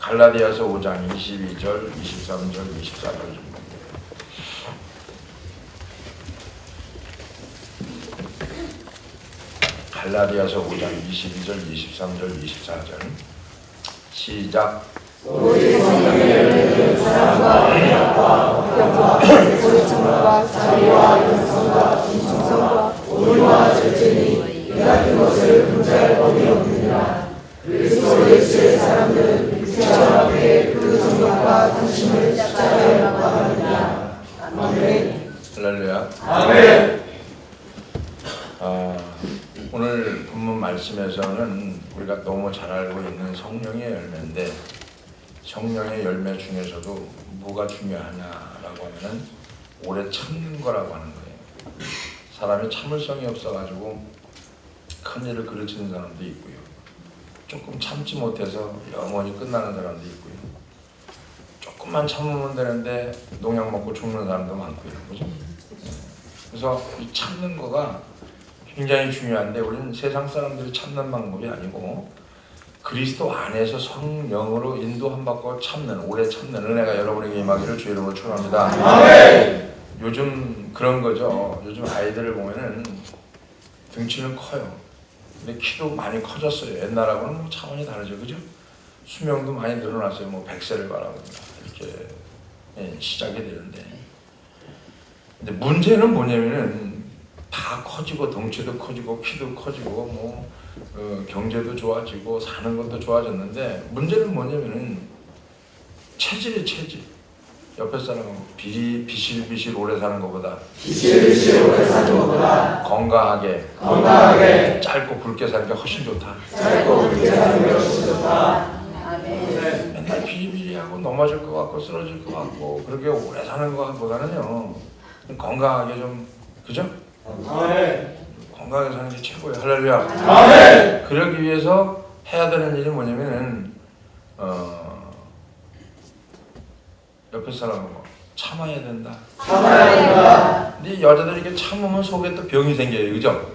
갈라디아서 5장 22절, 23절, 24절 좀 갈라디아서 5장 22절, 23절, 24절 시작. 오직 성령의 열매는 사랑과 희락과 화평과 소리침과 자비와 영성과 진정성과 온유와 절제니 이 같은 것을 분자할 법이 없느니라. 그리스도 예수의 사람들은 육체와 함께 그 성령과 당신을 십자가에 못 박았느니라. 아멘. 할렐루야. 아멘. 오늘 본문 말씀에서는 우리가 너무 잘 알고 있는 성령의 열매인데, 성령의 열매 중에서도 뭐가 중요하냐라고 하면은 오래 참는 거라고 하는 거예요. 사람이 참을성이 없어가지고 큰 일을 그르치는 사람도 있고요, 조금 참지 못해서 영원히 끝나는 사람도 있고요, 조금만 참으면 되는데 농약 먹고 죽는 사람도 많고요, 그죠? 그래서 이 참는 거가 굉장히 중요한데, 우리는 세상 사람들이 참는 방법이 아니고 그리스도 안에서 성령으로 인도함 받고 참는, 오래 참는 은혜가 여러분에게 임하기를 주의 이름으로 축원합니다. 아멘. 요즘 그런 거죠. 요즘 아이들을 보면은 등치는 커요. 근데 키도 많이 커졌어요. 옛날하고는 뭐 차원이 다르죠, 그죠? 수명도 많이 늘어났어요. 뭐 100세를 바라봅니다. 이렇게 시작이 되는데, 근데 문제는 뭐냐면은 다 커지고 덩치도 커지고 키도 커지고 뭐 경제도 좋아지고 사는 것도 좋아졌는데, 문제는 뭐냐면은 체질이 체질. 옆에 사람은 비실비실 오래 사는 것보다 건강하게 짧고 굵게 사는 게 훨씬 좋다. 맨날 비리비리하고 넘어질 것 같고 쓰러질 것 같고 그렇게 오래 사는 것보다는요, 건강하게 좀, 그죠? 아멘. 건강하게 사는 게 최고예요. 할렐루야. 아멘. 그러기 위해서 해야 되는 일이 뭐냐면은 옆에 사람하고 참아야 된다. 근데 여자들이 이렇게 참으면 속에 또 병이 생겨요, 그죠?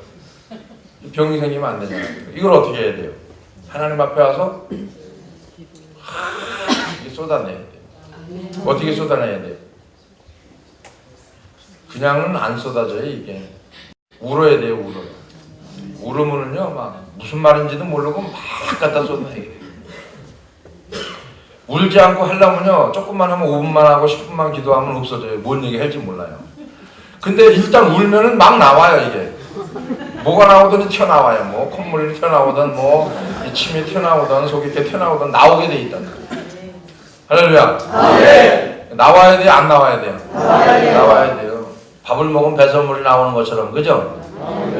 병이 생기면 안 되잖아요. 이걸 어떻게 해야 돼요? 하나님 앞에 와서 이렇게 쏟아내야 돼요. 어떻게 쏟아내야 돼요? 그냥은 안 쏟아져요. 이게 울어야 돼요. 울으면은요, 막 무슨 말인지도 모르고 막 갖다 쏟아내야 돼요. 울지 않고 하려면요, 조금만 하면 5분만 하고 10분만 기도하면 없어져요. 뭔 얘기 할지 몰라요. 근데 일단 울면은 막 나와요. 이게 뭐가 나오든 튀어나와요. 뭐 콧물이 튀어나오든 뭐 침이 튀어나오든 속이 이렇게 튀어나오든 나오게 돼 있다. 할렐루야. 네. 나와야 돼요? 안 나와야 돼요? 나와야 돼요. 밥을 먹으면 배설물이 나오는 것처럼, 그죠?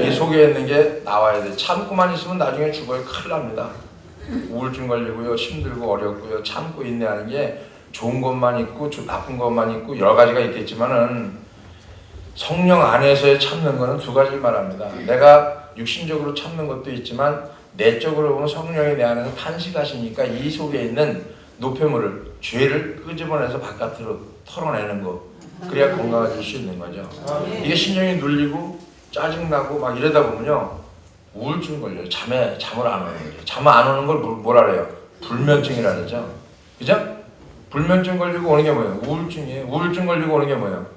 이 속에 있는 게 나와야 돼요. 참고만 있으면 나중에 죽어요. 큰일 납니다. 우울증 걸리고요, 힘들고 어렵고요. 참고 인내하는 게 좋은 것만 있고 나쁜 것만 있고 여러 가지가 있겠지만은, 성령 안에서의 참는 것은 두 가지를 말합니다. 내가 육신적으로 참는 것도 있지만 내적으로 보면 성령이 내 안에서 탄식하시니까 이 속에 있는 노폐물을, 죄를 끄집어내서 바깥으로 털어내는 거, 그래야 건강해질 수 있는 거죠. 이게 신경이 눌리고 짜증나고 막 이러다 보면요, 우울증 걸려요. 잠을 안 오는 거죠. 잠 안 오는 걸 뭐라 그래요? 불면증이라 그러죠. 그죠? 불면증 걸리고 오는 게 뭐예요? 우울증이에요. 우울증 걸리고 오는 게 뭐예요?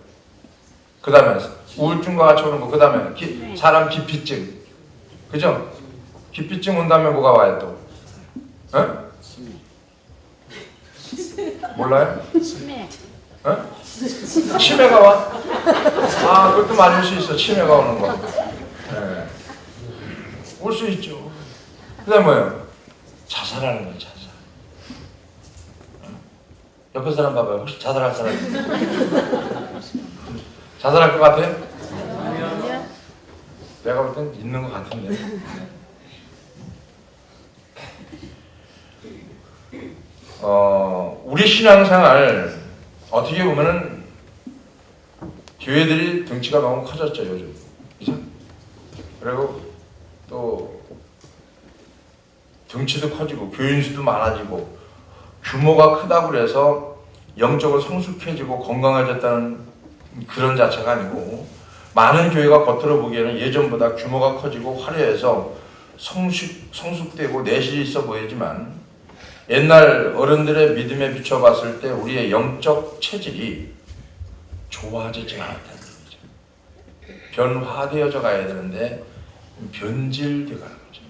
그 다음에 우울증과 같이 오는 거, 그 다음에 사람 기피증. 그죠? 기피증 온 다음에 뭐가 와요 또? 에? 몰라요? 치매가 와? 그것도 맞을 수 있어. 치매가 오는 거. 네. 올 수 있죠. 그 다음에 뭐예요? 자살하는 거예요, 자살. 옆에 사람 봐봐요. 혹시 자살할 사람 있어요? 자살할 것 같아요? 아니요. 내가 볼 땐 있는 것 같은데. 우리 신앙생활 어떻게 보면은 교회들이 등치가 너무 커졌죠, 요즘. 그죠? 그리고 또 등치도 커지고 교인 수도 많아지고 규모가 크다고 그래서 영적으로 성숙해지고 건강해졌다는 그런 자체가 아니고, 많은 교회가 겉으로 보기에는 예전보다 규모가 커지고 화려해서 성숙되고 내실이 있어 보이지만, 옛날 어른들의 믿음에 비춰봤을 때 우리의 영적 체질이 좋아지지 않았다는 얘기죠. 변화되어져 가야 되는데 변질되어 가는 거죠.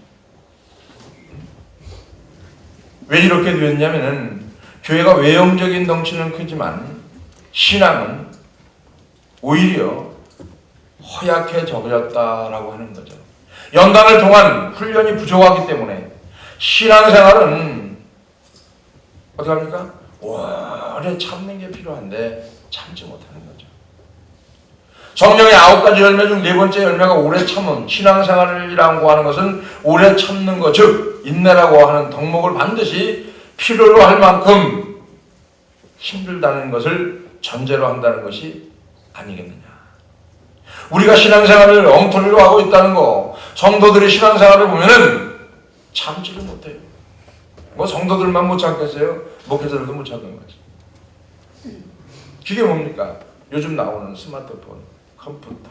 왜 이렇게 되었냐면은 교회가 외형적인 덩치는 크지만 신앙은 오히려 허약해져 버렸다라고 하는 거죠. 연단을 통한 훈련이 부족하기 때문에 신앙생활은 어떻게 합니까? 오래 참는 게 필요한데 참지 못하는 거죠. 성령의 9가지 열매 중 4번째 열매가 오래 참음, 신앙생활이라고 하는 것은 오래 참는 것, 즉 인내라고 하는 덕목을 반드시 필요로 할 만큼 힘들다는 것을 전제로 한다는 것이 아니겠느냐. 우리가 신앙생활을 엉터리로 하고 있다는 거, 성도들의 신앙생활을 보면은 참지를 못해요. 뭐 성도들만 못 참겠어요? 목회자들도 못 참는 거지. 그게 뭡니까? 요즘 나오는 스마트폰, 컴퓨터,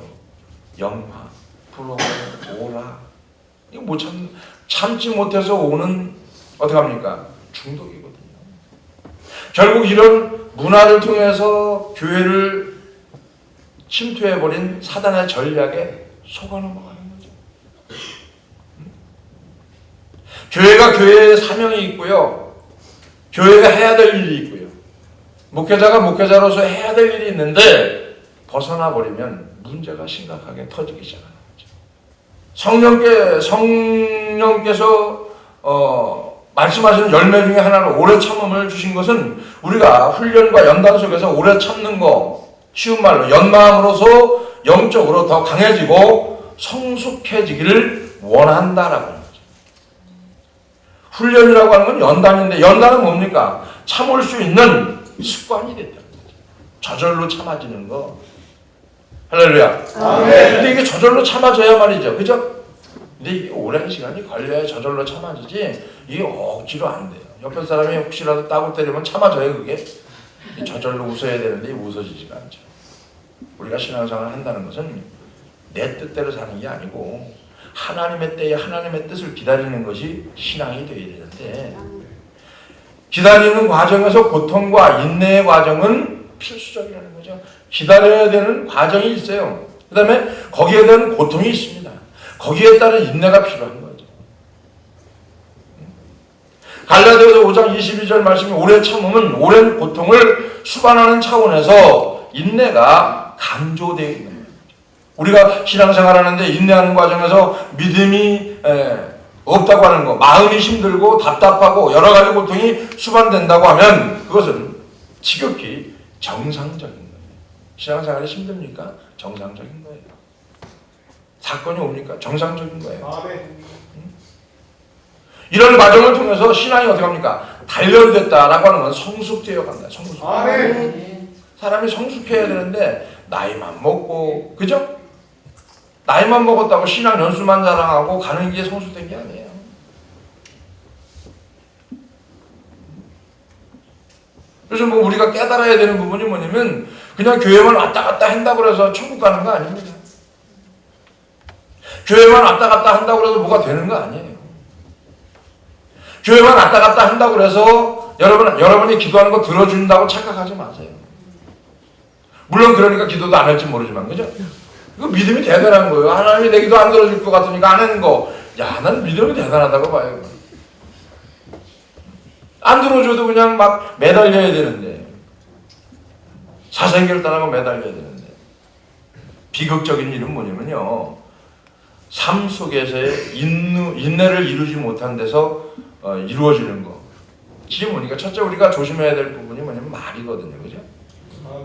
영화, 프로그램, 오락, 이거 못 참지 못해서 오는 어떻게 합니까? 중독이거든요. 결국 이런 문화를 통해서 교회를 침투해버린 사단의 전략에 속아 넘어가는 거죠. 교회가 교회의 사명이 있고요. 교회가 해야 될 일이 있고요. 목회자가 목회자로서 해야 될 일이 있는데 벗어나 버리면 문제가 심각하게 터지기 시작하는 거죠. 성령께서 말씀하시는 열매 중에 하나로 오래 참음을 주신 것은 우리가 훈련과 연단 속에서 오래 참는 거, 쉬운 말로 연마함으로써 영적으로 더 강해지고 성숙해지기를 원한다라고 하는 거죠. 훈련이라고 하는 건 연단인데 연단은 뭡니까? 참을 수 있는 습관이 됐다는 거죠. 저절로 참아지는 거. 할렐루야. 근데 이게 저절로 참아져야 말이죠. 그죠? 근데 이게 오랜 시간이 걸려야 저절로 참아지지 이게 억지로 안 돼요. 옆에 사람이 혹시라도 따고 때리면 참아져요 그게. 저절로 웃어야 되는데 웃어지지가 않죠. 우리가 신앙생활을 한다는 것은 내 뜻대로 사는 게 아니고 하나님의 때에 하나님의 뜻을 기다리는 것이 신앙이 되어야 되는데 기다리는 과정에서 고통과 인내의 과정은 필수적이라는 거죠. 기다려야 되는 과정이 있어요. 그 다음에 거기에 대한 고통이 있습니다. 거기에 따른 인내가 필요한 거죠. 갈라디아서 5장 22절 말씀이 오래 참음은 오랜 고통을 수반하는 차원에서 인내가 강조되어 있는 거예요. 우리가 신앙생활 하는데 인내하는 과정에서 믿음이 없다고 하는 거, 마음이 힘들고 답답하고 여러 가지 고통이 수반된다고 하면 그것은 지극히 정상적인 거예요. 신앙생활이 힘듭니까? 정상적인 거예요. 사건이 옵니까? 정상적인 거예요. 이런 과정을 통해서 신앙이 어떻게 합니까? 단련됐다라고 하는 건 성숙되어 간다. 성숙. 사람이 성숙해야 되는데 나이만 먹고 그죠? 나이만 먹었다고 신앙 연수만 자랑하고 가는 게 성숙된 게 아니에요. 그래서 뭐 우리가 깨달아야 되는 부분이 뭐냐면 그냥 교회만 왔다 갔다 한다고 해서 천국 가는 거 아닙니다. 교회만 왔다 갔다 한다고 해서 뭐가 되는 거 아니에요. 교회만 왔다 갔다 한다고 해서 여러분이 기도하는 거 들어준다고 착각하지 마세요. 물론 그러니까 기도도 안 할지 모르지만 그죠? 이거 믿음이 대단한 거예요. 하나님이 내 기도 안 들어줄 것 같으니까 안 하는 거. 야, 나는 믿음이 대단하다고 봐요. 안 들어줘도 그냥 막 매달려야 되는데 사생결단하고 매달려야 되는데 비극적인 일은 뭐냐면요. 삶 속에서의 인내를 이루지 못한 데서 이루어지는 거. 이게 뭐니까 첫째 우리가 조심해야 될 부분이 뭐냐면 말이거든요. 그죠?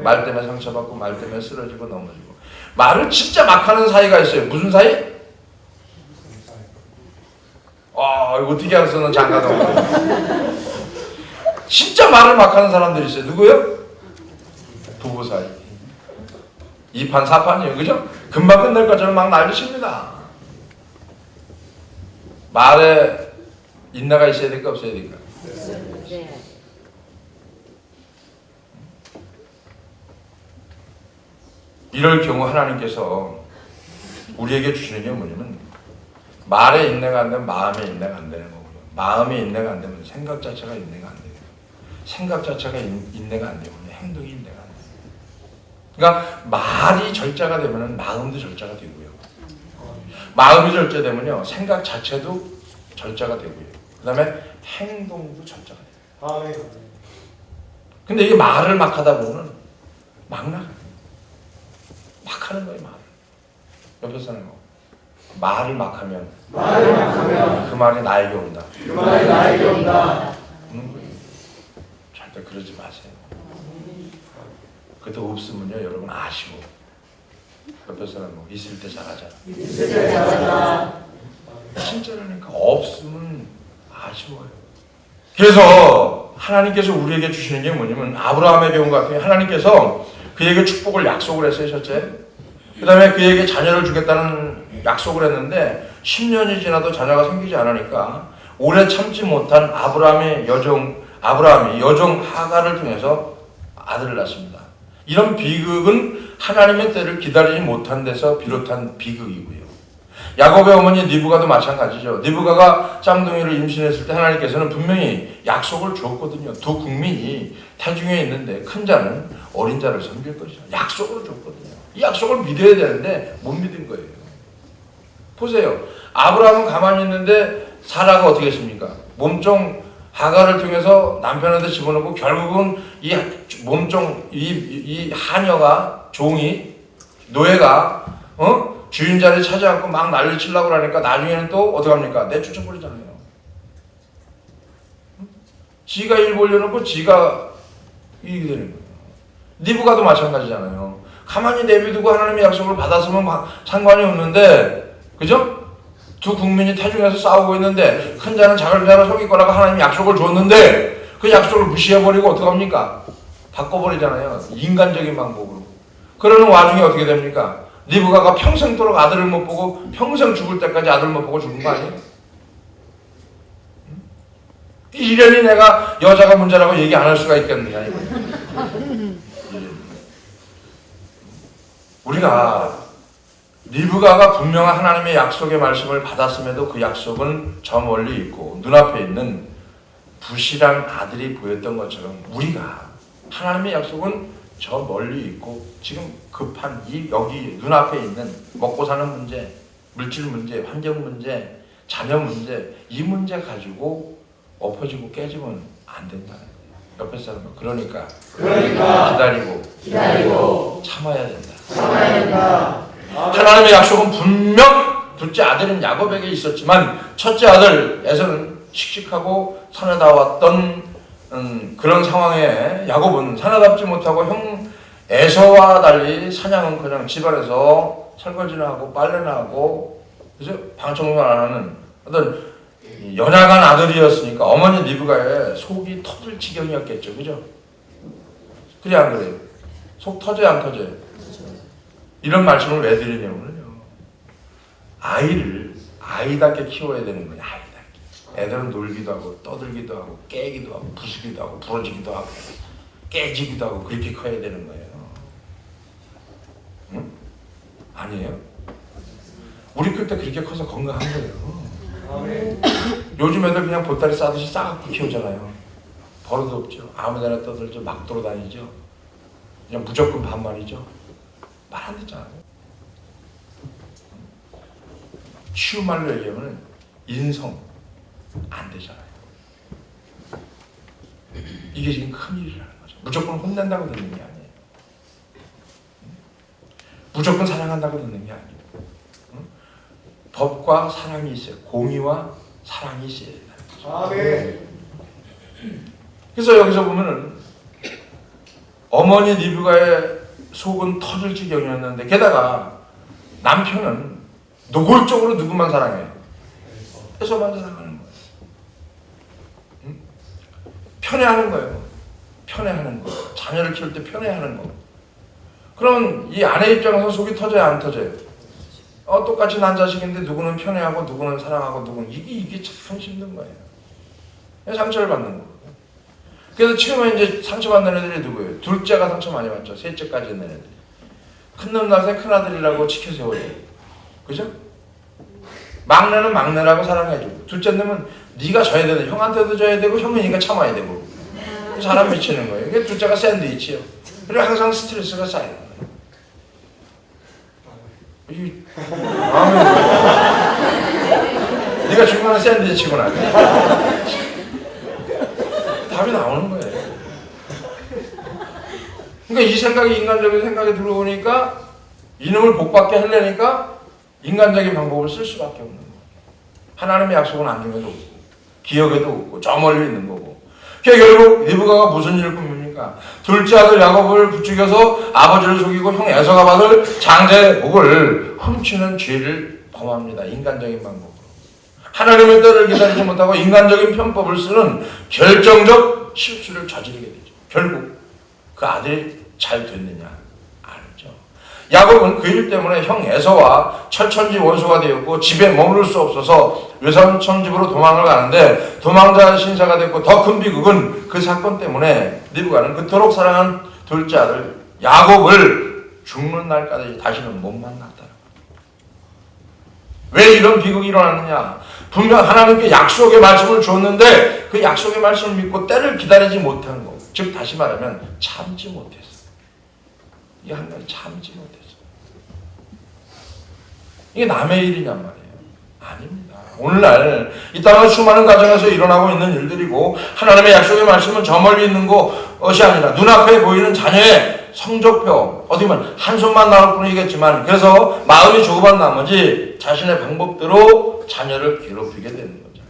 말 때문에 상처받고 말 때문에 쓰러지고 넘어지고 말을 진짜 막 하는 사이가 있어요. 무슨 사이? 이거 어떻게 알았어? 넌 장가도 진짜 말을 막 하는 사람들이 있어요. 누구요? 부부 사이. 2판 4판이에요. 그죠? 금방 끝날 것처럼 막 난리칩니다. 말에 인내가 있어야 될까 없어야 될까? 네. 이럴 경우 하나님께서 우리에게 주시는 게 뭐냐면 말에 인내가 안 되면 마음에 인내가 안 되는 거고요. 마음이 인내가 안 되면 생각 자체가 인내가 안 돼요. 생각 자체가 인내가 안 되면 행동이 인내가 안 돼요. 그러니까 말이 절자가 되면 마음도 절자가 되고요. 마음이 절제되면요 생각 자체도 절자가 되고요. 그 다음에 행동도 절자가 돼요. 근데 이게 말을 막 하다 보면 막 나가요. 막 하는 거예요 말을. 옆에 사는 거 말을 막 하면 그 말이 나에게 온다. 오는 거예요. 절대 그러지 마세요. 그때 없으면요 여러분 아쉬워. 옆에 사람 뭐 있을 때 잘하잖아. 진짜라니까 없으면 아쉬워요. 그래서 하나님께서 우리에게 주시는 게 뭐냐면 아브라함의 경우 같은 경우 하나님께서 그에게 축복을 약속을 했어요. 첫째. 그 다음에 그에게 자녀를 주겠다는 약속을 했는데 10년이 지나도 자녀가 생기지 않으니까 오래 참지 못한 아브라함이 여종 하가를 통해서 아들을 낳습니다. 이런 비극은 하나님의 때를 기다리지 못한 데서 비롯한 비극이고요. 야곱의 어머니 리브가도 마찬가지죠. 리브가가 쌍둥이를 임신했을 때 하나님께서는 분명히 약속을 주었거든요. 두 국민이 태중에 있는데 큰 자는 어린 자를 섬길 것이다. 약속을 줬거든요. 이 약속을 믿어야 되는데 못 믿은 거예요. 보세요. 아브라함은 가만히 있는데 사라가 어떻게 했습니까? 몸종 하가를 통해서 남편한테 집어넣고 결국은 이 몸종 이 하녀가 종이 노예가 주인 자리 차지 않고 막 난리 치려고 그러니까 나중에는 또 어떡합니까? 내쫓아버리잖아요. 지가 일 벌려놓고 지가 이익이 되는 거예요. 리브가도 마찬가지잖아요. 가만히 내비두고 하나님의 약속을 받았으면 상관이 없는데 그죠? 두 국민이 태중에서 싸우고 있는데 큰 자는 작은 자를 속일 거라고 하나님이 약속을 줬는데 그 약속을 무시해버리고 어떡합니까? 바꿔버리잖아요. 인간적인 방법으로. 그러는 와중에 어떻게 됩니까? 리브가가 평생도록 아들을 못 보고 평생 죽을 때까지 아들 못 보고 죽은 거 아니에요? 이련히 내가 여자가 문제라고 얘기 안 할 수가 있겠느냐. 우리가 리브가가 분명한 하나님의 약속의 말씀을 받았음에도 그 약속은 저 멀리 있고 눈앞에 있는 부실한 아들이 보였던 것처럼 우리가 하나님의 약속은 저 멀리 있고 지금 급한 이 여기 눈앞에 있는 먹고 사는 문제, 물질 문제, 환경 문제, 자녀 문제 이 문제 가지고 엎어지고 깨지면 안 된다는 거예요. 옆에 사람은 그러니까 기다리고 참아야 된다. 하나님의 약속은 분명 둘째 아들인 야곱에게 있었지만 첫째 아들 에서는 씩씩하고 사내다웠던 그런 상황에 야곱은 사내답지 못하고 형 에서와 달리 사냥은 그냥 집안에서 설거지나 하고 빨래나 하고 그죠? 방청만 안 하는 어떤 연약한 아들이었으니까 어머니 리브가의 속이 터질 지경이었겠죠. 그죠? 그래 안 그래요? 속 터져요 안 터져요? 이런 말씀을 왜 드리냐면요. 아이를 아이답게 키워야 되는 거예요. 아이답게. 애들은 놀기도 하고 떠들기도 하고 깨기도 하고 부수기도 하고 부러지기도 하고 깨지기도 하고 그렇게 커야 되는 거예요. 응? 아니에요? 우리 그때 그렇게 커서 건강한 거예요. 요즘 애들 그냥 보따리 싸듯이 싸갖고 키우잖아요. 버릇 없죠. 아무데나 떠들죠. 막 돌아다니죠. 그냥 무조건 반말이죠. 말 안 듣잖아요. 쉬운 말로 얘기하면 인성 안 되잖아요. 이게 지금 큰일이라는 거죠. 무조건 혼낸다고 듣는 게 아니에요. 무조건 사랑한다고 듣는 게 아니에요. 법과 사랑이 있어요. 공의와 사랑이 있어야 된다는 거죠. 그래서 여기서 보면은 어머니 리브가의 속은 터질 지경이었는데 게다가 남편은 노골적으로 누구만 사랑해요? 에서만 사랑하는 거예요. 응? 편애하는 거예요. 편애하는 거. 자녀를 키울 때 편애하는 거. 그럼 이 아내 입장에서 속이 터져요 안 터져요? 똑같이 난 자식인데 누구는 편애하고 누구는 사랑하고 누구는 이게 참 힘든 거예요. 상처를 받는 거예요. 그래서 지금은 이제 상처받는 애들이 누구예요? 둘째가 상처 많이 받죠. 셋째까지 있는 애들. 큰놈 낳아서 큰아들이라고 치켜세워요. 그죠? 막내는 막내라고 사랑해주고, 둘째는 네가 져야 되고, 형한테도 져야 되고, 형이니까 참아야 되고. 사람 미치는 거예요. 이게 둘째가 샌드위치요. 그리고 항상 스트레스가 쌓이는 거예요. 네가 중간에 샌드위치구나. 답이 나오는 거예요. 그러니까 이 생각이 인간적인 생각이 들어오니까 이놈을 복받게 하려니까 인간적인 방법을 쓸 수밖에 없는 거예요. 하나님의 약속은 안중에도 없고 기억에도 없고 저 멀리 있는 거고. 결국 리브가가 무슨 일을 꾸밉니까? 둘째 아들 야곱을 부추겨서 아버지를 속이고 형 에서가 받을 장자의 복을 훔치는 죄를 범합니다. 인간적인 방법으로. 하나님의 때를 기다리지 못하고 인간적인 편법을 쓰는 결정적 실수를 저지르게 되죠. 결국 그 아들이 잘 됐느냐? 아니죠. 야곱은 그 일 때문에 형 에서와 철천지 원수가 되었고 집에 머무를 수 없어서 외삼촌 집으로 도망을 가는데 도망자 신사가 됐고 더 큰 비극은 그 사건 때문에 리브가는 그토록 사랑한 둘째 아들 야곱을 죽는 날까지 다시는 못 만났다. 왜 이런 비극이 일어났느냐? 분명 하나님께 약속의 말씀을 줬는데 그 약속의 말씀을 믿고 때를 기다리지 못한 거. 즉 다시 말하면 참지 못했어. 이 한 가지 참지 못했어. 이게 남의 일이냔 말이에요. 아닙니다. 오늘날 이 땅의 수많은 가정에서 일어나고 있는 일들이고 하나님의 약속의 말씀은 저 멀리 있는 것이 아니라 눈앞에 보이는 자녀의 성적표, 어떻게 보면 한 손만 나올 뿐이겠지만 그래서 마음이 조급한 나머지 자신의 방법대로 자녀를 괴롭히게 되는 거죠.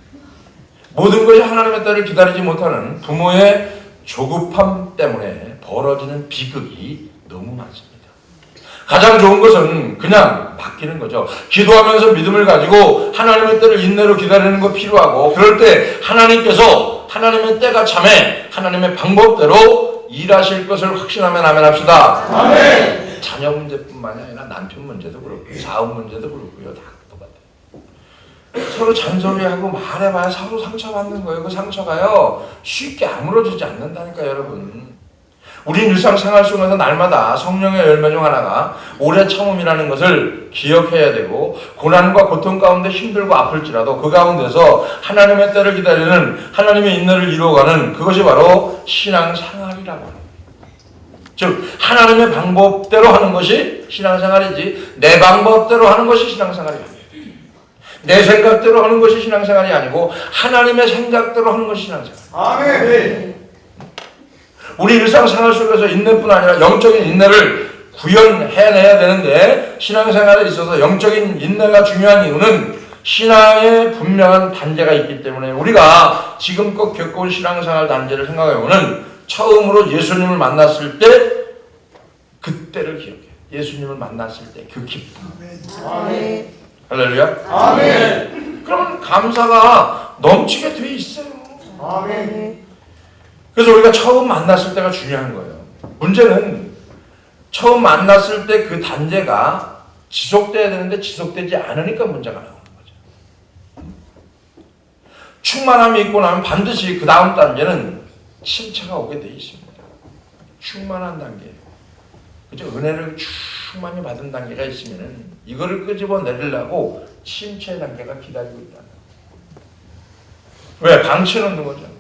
모든 것이 하나님의 때를 기다리지 못하는 부모의 조급함 때문에 벌어지는 비극이 너무 많습니다. 가장 좋은 것은 그냥 맡기는 거죠. 기도하면서 믿음을 가지고 하나님의 때를 인내로 기다리는 거 필요하고 그럴 때 하나님께서 하나님의 때가 참에 하나님의 방법대로 일하실 것을 확신하면 아멘 합시다. 아멘. 자녀 문제뿐만이 아니라 남편 문제도 그렇고 사업 문제도 그렇고요. 다 똑같아요. 서로 잔소리하고 말해봐야 서로 상처받는 거예요. 그 상처가요 쉽게 아물어지지 않는다니까 여러분. 우리 일상생활 속에서 날마다 성령의 열매 중 하나가 오래 참음이라는 것을 기억해야 되고 고난과 고통 가운데 힘들고 아플지라도 그 가운데서 하나님의 때를 기다리는 하나님의 인내를 이루어가는 그것이 바로 신앙생활이라고 합니다. 즉 하나님의 방법대로 하는 것이 신앙생활이지 내 방법대로 하는 것이 신앙생활이 아니에요. 내 생각대로 하는 것이 신앙생활이 아니고 하나님의 생각대로 하는 것이 신앙생활. 아멘. 우리 일상생활 속에서 인내뿐 아니라 영적인 인내를 구현해내야 되는데 신앙생활에 있어서 영적인 인내가 중요한 이유는 신앙에 분명한 단계가 있기 때문에 우리가 지금껏 겪어온 신앙생활 단계를 생각해보면 처음으로 예수님을 만났을 때 그때를 기억해요. 예수님을 만났을 때 그 기쁨. 아멘. 할렐루야. 아멘. 그러면 감사가 넘치게 돼 있어요. 아멘. 그래서 우리가 처음 만났을 때가 중요한 거예요. 문제는 처음 만났을 때 그 단계가 지속돼야 되는데 지속되지 않으니까 문제가 나오는 거죠. 충만함이 있고 나면 반드시 그 다음 단계는 침체가 오게 돼 있습니다. 충만한 단계. 그죠? 은혜를 충만히 받은 단계가 있으면은 이거를 끄집어 내리려고 침체 단계가 기다리고 있다. 왜? 방치 놓는 거죠.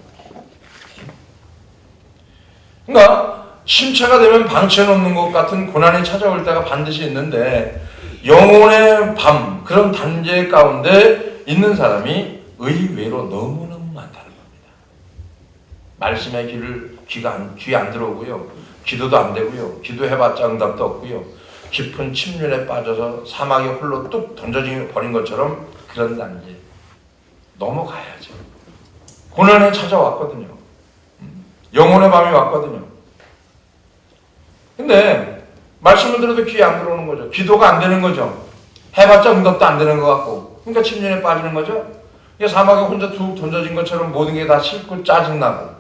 그러니까 심체가 되면 방치해놓는 것 같은 고난이 찾아올 때가 반드시 있는데 영혼의 밤 그런 단계 가운데 있는 사람이 의외로 너무너무 많다는 겁니다. 말씀의 귀 안 들어오고요. 기도도 안 되고요. 기도해봤자 응답도 없고요. 깊은 침륜에 빠져서 사막에 홀로 뚝 던져져 버린 것처럼 그런 단계 넘어가야죠. 고난이 찾아왔거든요. 영혼의 밤이 왔거든요. 근데 말씀을 들어도 귀에 안 들어오는 거죠. 기도가 안 되는 거죠. 해봤자 응답도 안 되는 것 같고. 그러니까 침륜에 빠지는 거죠. 사막에 혼자 툭 던져진 것처럼 모든 게 다 싫고 짜증나고.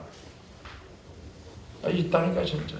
있다니까 진짜.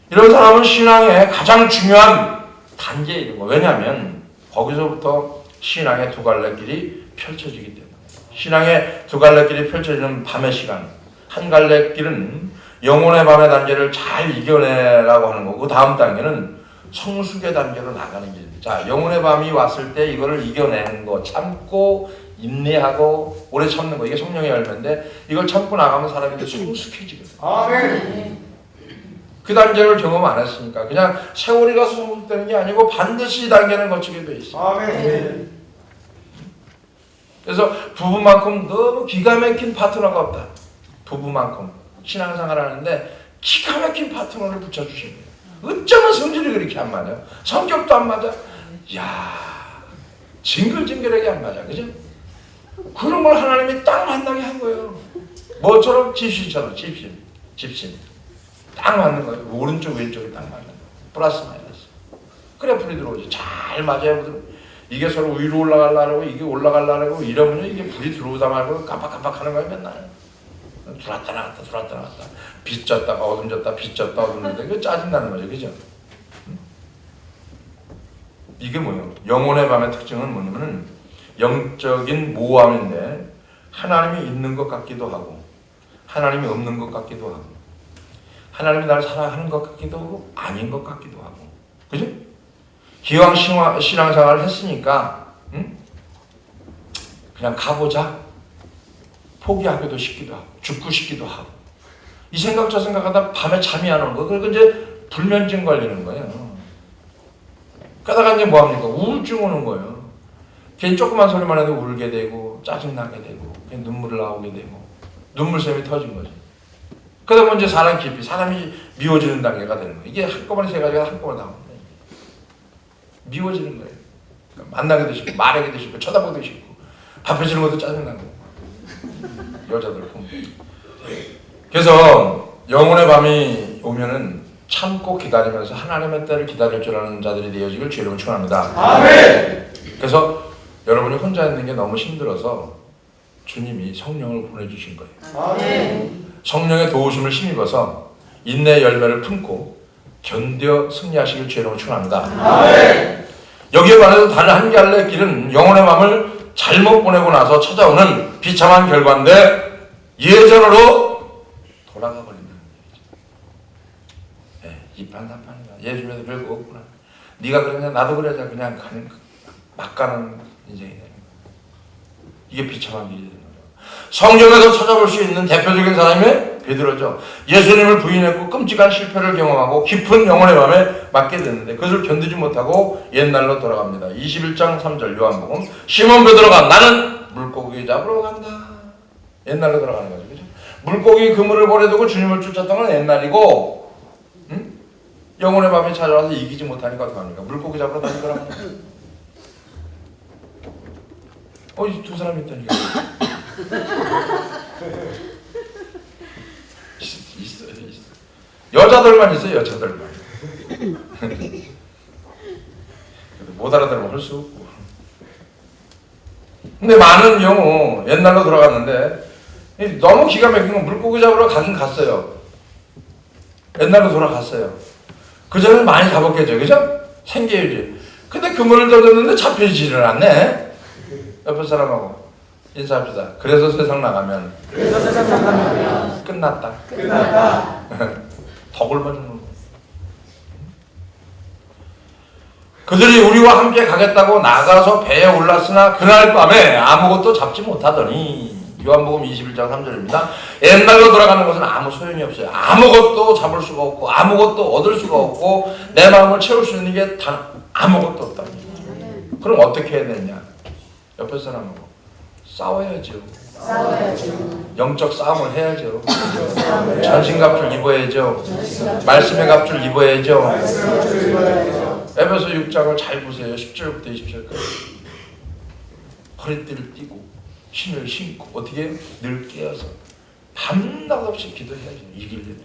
이런 사람은 신앙의 가장 중요한 단계에 있는 거예요. 왜냐하면 거기서부터 신앙의 두 갈래 길이 펼쳐지기 때문에. 신앙의 두 갈래 길이 펼쳐지는 밤의 시간. 한 갈래 길은 영혼의 밤의 단계를 잘 이겨내라고 하는 거고 그 다음 단계는 성숙의 단계로 나가는 길입니다. 자, 영혼의 밤이 왔을 때 이거를 이겨내는 거, 참고 인내하고 오래 참는 거, 이게 성령의 열매인데 이걸 참고 나가면 사람이 이제 성숙해지거든. 아멘. 그 단계를 경험 안 했으니까 그냥 세월이 가서 성숙되는 게 아니고 반드시 이 단계는 거치게 돼 있어요. 아멘. 그래서 부부만큼 너무 기가 막힌 파트너가 없다. 부부만큼 신앙생활 하는데 기가 막힌 파트너를 붙여주신 거예요. 어쩌면 성질이 그렇게 안 맞아요. 성격도 안 맞아. 야, 징글징글하게 안 맞아. 그죠? 그런 걸 하나님이 딱 만나게 한 거예요. 뭐처럼? 집신처럼. 집신. 딱 맞는 거예요. 오른쪽 왼쪽이 딱 맞는 거예요. 플러스 마이너스. 그래 불이 들어오지. 잘 맞아야 불이. 이게 서로 위로 올라가려고 이게 올라가려고 이러면요 이게 불이 들어오다 말고 깜빡깜빡 하는 거예요 맨날. 들어왔다 나갔다 빗졌다가 어둠졌다 빗졌다 어둠졌다. 이거 짜증나는 거죠. 그죠? 이게 뭐예요? 영혼의 밤의 특징은 뭐냐면은 영적인 모함인데 하나님이 있는 것 같기도 하고 하나님이 없는 것 같기도 하고 하나님이 나를 사랑하는 것 같기도 하고 아닌 것 같기도 하고. 그죠? 기왕 신앙생활을 했으니까 그냥 가보자. 포기하기도 싶기도 하고 죽고 싶기도 하고 이 생각 저 생각하다 밤에 잠이 안 오는 거. 그리고 이제 불면증 걸리는 거예요. 그러다가 이제 뭐합니까? 우울증 오는 거예요. 괜히 조그만 소리만 해도 울게 되고 짜증나게 되고 괜히 눈물을 나오게 되고 눈물샘이 터진 거지. 그러다 보면 이제 사람이 미워지는 단계가 되는 거예요. 이게 한꺼번에 세 가지가 한꺼번에 나오는 거예요. 미워지는 거예요. 그러니까 만나기도 싫고 말하기도 싫고 쳐다보기도 싫고 밥 해주는 것도 짜증나고 여자들 보면. 그래서 영혼의 밤이 오면은 참고 기다리면서 하나님의 때를 기다릴 줄 아는 자들이 되어지길 주의 이름으로 축원합니다. 아멘. 그래서 여러분이 혼자 있는 게 너무 힘들어서 주님이 성령을 보내주신 거예요. 아멘. 성령의 도우심을 힘입어서 인내의 열매를 품고 견뎌 승리하시길 주의 이름으로 축원합니다. 아멘. 여기에 관해서 다른 한 갈래 길은 영혼의 밤을 잘못 보내고 나서 찾아오는 비참한 결과인데 예전으로 돌아가 버린다는 얘기죠. 이판사판이다. 예수님에도 별거 없구나. 네가 그러냐 나도 그러자 그냥 막 가는 인생이 되는 거야. 이게 비참한 길이 되는 거죠. 성경에서 찾아볼 수 있는 대표적인 사람이 베드로죠. 예수님을 부인했고 끔찍한 실패를 경험하고 깊은 영혼의 밤에 맞게 됐는데 그것을 견디지 못하고 옛날로 돌아갑니다. 21장 3절 요한복음 시몬 베드로가 나는 물고기 잡으러 간다. 옛날로 돌아가는 거죠. 그죠? 물고기 그물을 버려두고 주님을 쫓았던 건 옛날이고 영혼의 밤이 찾아와서 이기지 못하니까 어떡합니까? 물고기 잡으러 다니더라고요. 이 두 사람이 있다니까. 있어요. 여자들만 있어요. 여자들만. 못 알아들으면 할 수 없고. 근데 많은 경우 옛날로 돌아갔는데 너무 기가 막힌 건 물고기 잡으러 가긴 갔어요. 옛날로 돌아갔어요. 그전에는 많이 잡았겠죠. 그죠? 생계유지. 근데 그물을 던졌는데 잡히지를 않네. 옆에 사람하고 인사합시다. 그래서 세상 나가면 끝났다. 더 굶어 죽는 거예요. 그들이 우리와 함께 가겠다고 나가서 배에 올랐으나 그날 밤에 아무것도 잡지 못하더니 요한복음 21장 3절입니다. 옛날로 돌아가는 것은 아무 소용이 없어요. 아무것도 잡을 수가 없고 아무것도 얻을 수가 없고 내 마음을 채울 수 있는 게 단 아무것도 없답니다. 그럼 어떻게 해야 되냐? 옆에 사람하고 싸워야죠. 영적 싸움을 해야죠. 전신갑주를 입어야죠. 말씀의 갑주를 입어야죠. 에베소 6장을 잘 보세요. 10절부터 20절까지. 허리띠를 띠고 신을 신고 어떻게 늘 깨어서 밤낮 없이 기도해야죠. 이기려면.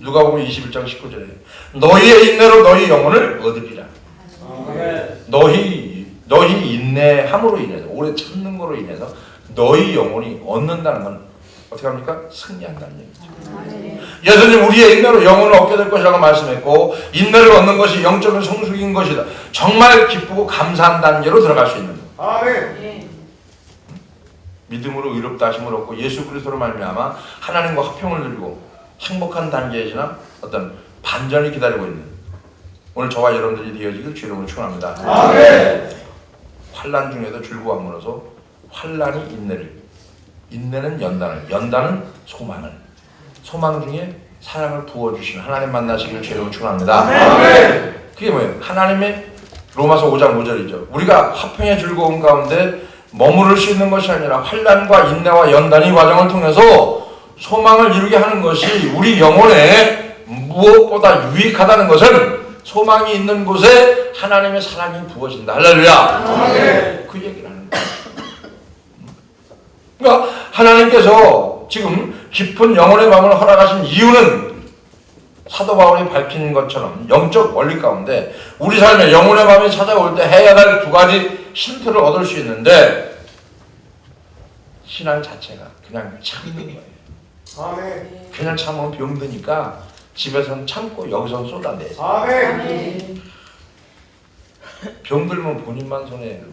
누가복음 21장 19절에 너희의 인내로 너희 영혼을 얻으리라. 너희 인내함으로 인해서 오래 참는 거로 인해서 너희 영혼이 얻는다는 건 어떻게 합니까? 승리한다는 얘기죠. 예수님 우리의 인내로 영혼을 얻게 될 것이라고 말씀했고 인내를 얻는 것이 영적인 성숙인 것이다. 정말 기쁘고 감사한 단계로 들어갈 수 있는 것. 아멘. 믿음으로 의롭다 하심을 얻고 예수 그리스도로 말미암아 하나님과 화평을 누리고 행복한 단계에 지나 어떤 반전이 기다리고 있는 오늘 저와 여러분들이 되어지길 주 이름으로 축원합니다. 아멘. 환난 중에도 즐거움으로서 환난이 인내는 연단을, 연단은 소망을, 소망 중에 사랑을 부어주시는 하나님 만나시길 주 이름으로 축원합니다. 아멘. 그게 뭐예요? 하나님의 로마서 5장 5절이죠. 우리가 화평의 즐거움 가운데 머무를 수 있는 것이 아니라 환난과 인내와 연단의 과정을 통해서 소망을 이루게 하는 것이 우리 영혼에 무엇보다 유익하다는 것은 소망이 있는 곳에 하나님의 사랑이 부어진다. 할렐루야. 아멘. 그 얘기를 하는 거예요. 그러니까 하나님께서 지금 깊은 영혼의 마음을 허락하신 이유는 사도 바울이 밝힌 것처럼 영적 원리 가운데 우리 삶에 영혼의 마음이 찾아올 때 해야 할 두 가지 힌트를 얻을 수 있는데 신앙 자체가 그냥 참는 거예요. 아멘. 그냥 참으면 병드니까 집에서는 참고 여기서는 쏟아내죠. 아멘. 병들면 본인만 손해예요.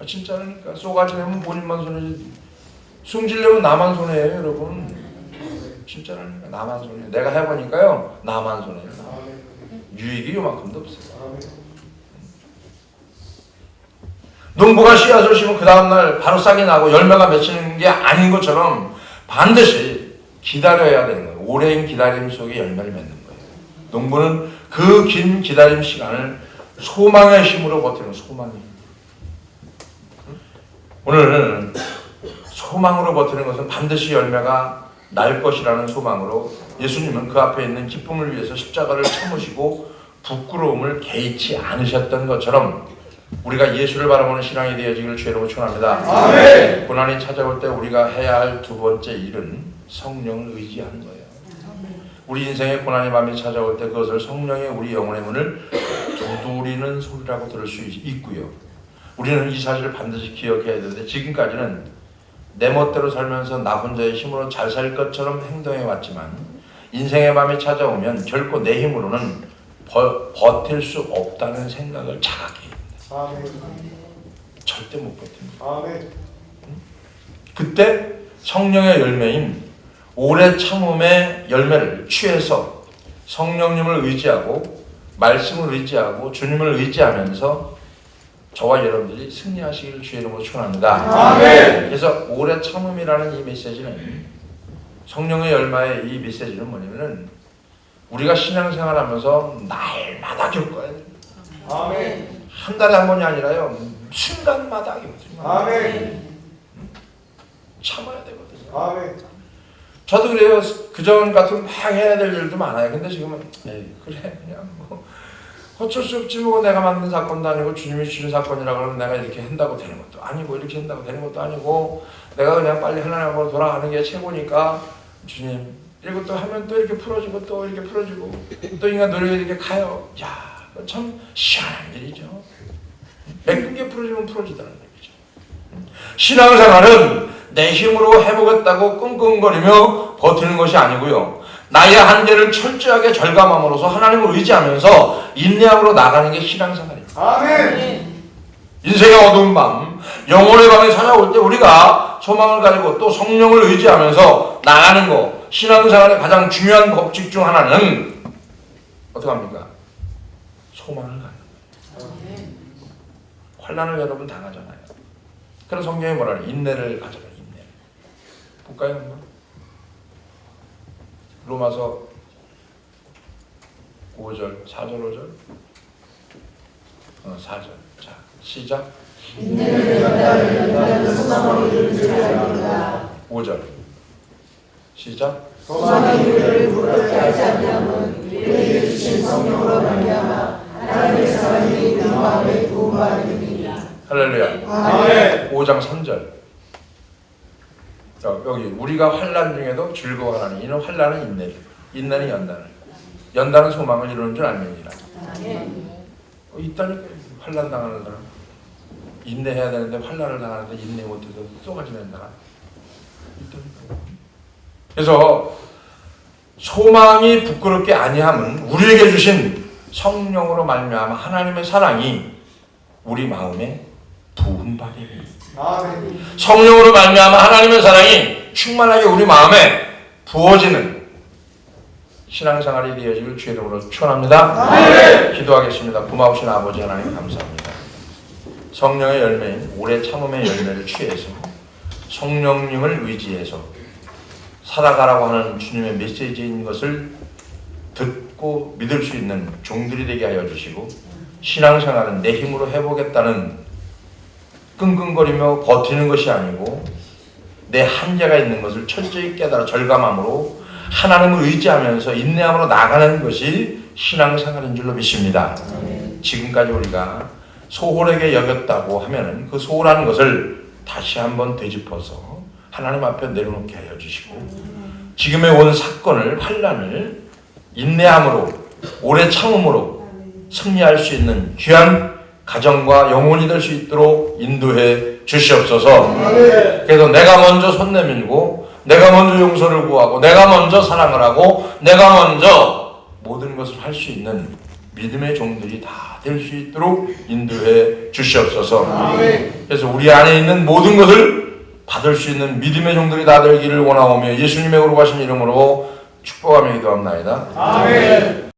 진짜라니까. 쏘가지 내면 본인만 손해지. 승질내면 나만 손해예요, 여러분. 진짜라니까. 나만 손해. 내가 해보니까요, 나만 손해요. 유익이 요만큼도 없어요. 농부가 씨앗을 심으면 그 다음날 바로 싹이 나고 열매가 맺히는 게 아닌 것처럼 반드시 기다려야 되는 거예요. 오랜 기다림 속에 열매를 맺는 거예요. 농부는 그 긴 기다림 시간을 소망의 힘으로 버티는 소망이. 오늘 소망으로 버티는 것은 반드시 열매가 날 것이라는 소망으로 예수님은 그 앞에 있는 기쁨을 위해서 십자가를 참으시고 부끄러움을 개의치 않으셨던 것처럼 우리가 예수를 바라보는 신앙이 되어지기를 주 이름으로 축원합니다. 아멘. 고난이 찾아올 때 우리가 해야 할 두 번째 일은 성령을 의지하는 거예요. 우리 인생에 고난의 밤이 찾아올 때 그것을 성령의 우리 영혼의 문을 두드리는 소리라고 들을 수 있고요. 우리는 이 사실을 반드시 기억해야 되는데 지금까지는 내 멋대로 살면서 나 혼자의 힘으로 잘 살 것처럼 행동해 왔지만 인생의 밤이 찾아오면 결코 내 힘으로는 버틸 수 없다는 생각을 자각해야 됩니다. 아멘. 절대 못 버팁니다. 아멘. 그때 성령의 열매인 오래 참음의 열매를 취해서 성령님을 의지하고 말씀을 의지하고 주님을 의지하면서 저와 여러분들이 승리하시기를 주의 이름으로 축원합니다. 아멘. 그래서 오래 참음이라는 이 메시지는 성령의 열매의 이 메시지는 뭐냐면은 우리가 신앙생활하면서 날마다 겪어야 돼요. 아멘. 한 달에 한 번이 아니라요. 순간마다 겪거든요. 아멘. 참아야 되거든요. 아멘. 저도 그래요. 그전 같으면 막 해야 될 일도 많아요. 근데 지금은 에이 그래 그냥 뭐 어쩔 수 없지 뭐 내가 만든 사건도 아니고 주님이 주신 사건이라 그러면 내가 이렇게 한다고 되는 것도 아니고 이렇게 한다고 되는 것도 아니고 내가 그냥 빨리 하나님으로 돌아가는 게 최고니까 주님 이러고 또 하면 또 이렇게 풀어지고 또 이렇게 풀어지고 또 인간 노력이 이렇게 가요. 야 참 희한한 일이죠. 매끈 게 풀어지면 풀어지다는 얘기죠. 신앙생활은 내 힘으로 해보겠다고 끙끙거리며 버티는 것이 아니고요. 나의 한계를 철저하게 절감함으로써 하나님을 의지하면서 인내함으로 나가는 게 신앙생활입니다. 아멘. 인생의 어두운 밤, 영혼의 밤이 찾아올 때 우리가 소망을 가지고 또 성령을 의지하면서 나가는 거, 신앙생활의 가장 중요한 법칙 중 하나는 어떻게 합니까? 소망을 갖는 거예요. 환난을 여러분 당하잖아요. 그런 성경이 뭐라 그래요? 인내를 가져라. 인내. 볼까요 한번? 로마서 5절, 4절, 5절? 4절. 자, 시작. 인내를 연단을 소망으로 이룰 줄 알리라. 5절. 시작. 소망이 우리를 부끄럽게 하지 않냐면 우리에게 주신 성령으로 말미암아 하나님의 사랑이 우리 마음에 도움받으리라. 할렐루야. 아멘. 5장 3절. 여기 우리가 환난 중에도 즐거워하는 이는 환난은 인내를, 인내는 연단을, 연단은 소망을 이루는 줄 알면이라. 있다니까 환난 당하는 사람, 인내해야 되는데 환난을 당하는데 인내 못해서 쏘가지 낸 사람 있다니까. 그래서 소망이 부끄럽게 아니함은 우리에게 주신 성령으로 말미암아 하나님의 사랑이 우리 마음에 부음받게 됩니다. 아멘. 신앙생활이 되어지길 주의 이름으로 축원합니다. 기도하겠습니다. 고마우신 아버지 하나님 감사합니다. 성령의 열매인 오래 참음의 열매를 취해서 성령님을 의지해서 살아가라고 하는 주님의 메시지인 것을 듣고 믿을 수 있는 종들이 되게 하여 주시고, 신앙생활은 내 힘으로 해보겠다는 끙끙거리며 버티는 것이 아니고 내 한계가 있는 것을 철저히 깨달아 절감함으로 하나님을 의지하면서 인내함으로 나가는 것이 신앙생활인 줄로 믿습니다. 지금까지 우리가 소홀하게 여겼다고 하면 그 소홀한 것을 다시 한번 되짚어서 하나님 앞에 내려놓게 하여 주시고, 지금의 온 사건을, 환난을 인내함으로 오래 참음으로 승리할 수 있는 귀한 가정과 영혼이 될 수 있도록 인도해 주시옵소서. 그래서 내가 먼저 손 내밀고, 내가 먼저 용서를 구하고, 내가 먼저 사랑을 하고, 내가 먼저 모든 것을 할 수 있는 믿음의 종들이 다 될 수 있도록 인도해 주시옵소서. 그래서 우리 안에 있는 모든 것을 받을 수 있는 믿음의 종들이 다 되기를 원하오며 예수님의 거룩하신 이름으로 축복하며 기도합나이다. 아멘.